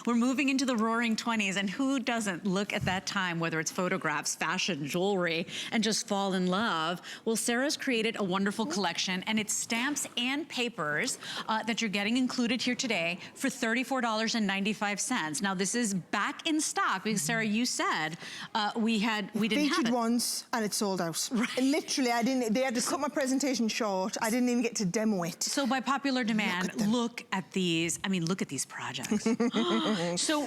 We're moving into the roaring 20s, and who doesn't look at that time, whether it's photographs, fashion, jewelry, and just fall in love? Well, Sarah's created a wonderful collection, and it's stamps and papers that you're getting included here today for $34.95. Now, this is back in stock because, Sarah, you said we didn't have it. Featured once, and it sold out. Right. Literally, they had to cut my presentation short. I didn't even get to demo it. So by popular demand, look at these. I mean, look at these projects. So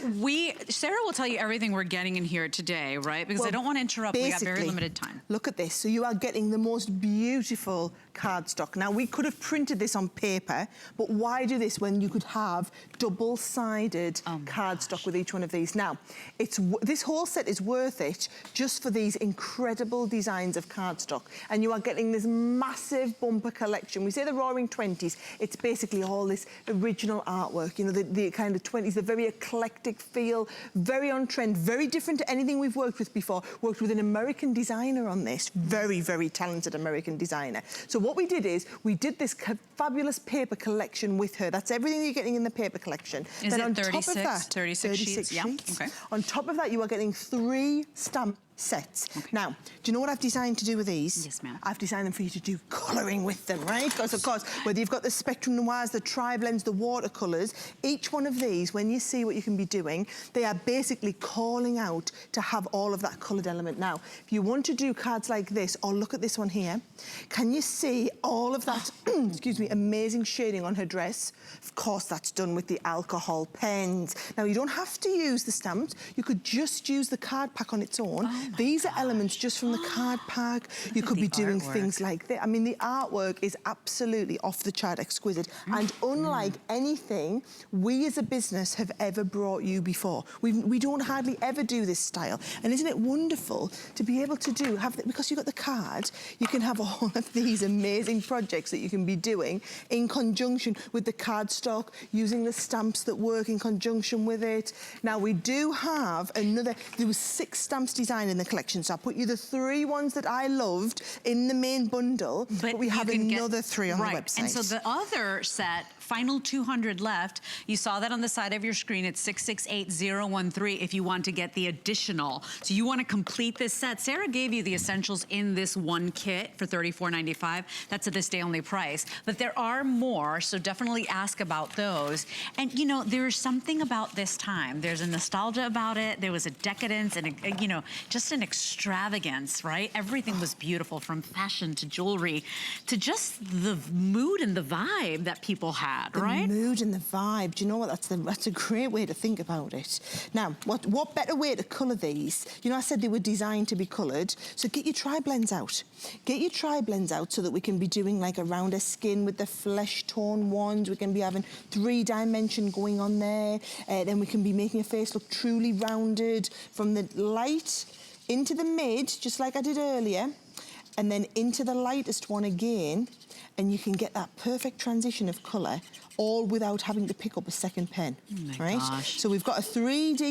Sarah will tell you everything we're getting in here today, right? Because I don't want to interrupt. We got very limited time. Look at this. So you are getting the most beautiful cardstock. Now, we could have printed this on paper, but why do this when you could have double-sided cardstock with each one of these? Now, this whole set is worth it just for these incredible designs of cardstock. And you are getting this massive bumper collection. We say the Roaring 20s. It's basically all this original artwork, you know, the kind of 20s, the very eclectic feel, very on trend, very different to anything we've worked with before. Worked with an American designer on this, very, very talented American designer. So what we did is, we did this fabulous paper collection with her. That's everything you're getting in the paper collection. Is then it on 36? Top of that, 36 sheets? Yeah, okay. On top of that, you are getting 3 stamp sets. Okay. Now, do you know what I've designed to do with these? Yes, ma'am. I've designed them for you to do colouring with them, right? Because, of course, whether you've got the Spectrum Noirs, the Tri-Blends, the watercolours, each one of these, when you see what you can be doing, they are basically calling out to have all of that coloured element. Now, if you want to do cards like this, or look at this one here, can you see all of that, excuse me, amazing shading on her dress? Of course, that's done with the alcohol pens. Now, you don't have to use the stamps. You could just use the card pack on its own. These are elements just from the card pack. You could be doing things like that. I mean, the artwork is absolutely off the chart exquisite. And unlike anything we as a business have ever brought you before. We don't hardly ever do this style. And isn't it wonderful to be able to because you've got the card, you can have all of these amazing projects that you can be doing in conjunction with the cardstock, using the stamps that work in conjunction with it. Now, we do have there was 6 stamps designed in the collection, so I'll put you the 3 ones that I loved in the main bundle, but we have another 3 on the website. And so the other set, final 200 left, you saw that on the side of your screen. It's 668013 if you want to get the additional. So you want to complete this set. Sarah gave you the essentials in this one kit for $34.95. That's a this day only price. But there are more, so definitely ask about those. And you know, there's something about this time. There's a nostalgia about it. There was a decadence and you know, just an extravagance, right? Everything was beautiful, from fashion to jewelry to just the mood and the vibe that people had, right? The mood and the vibe. Do you know what? That's a great way to think about it. Now, what better way to colour these? You know, I said they were designed to be coloured, so get your Tri-Blends out. Get your Tri-Blends out so that we can be doing like around her skin with the flesh tone ones. We can be having 3-dimension going on there. Then we can be making her face look truly rounded from the light into the mid, just like I did earlier, and then into the lightest one again, and you can get that perfect transition of colour, all without having to pick up a second pen, right? Gosh. So we've got a 3D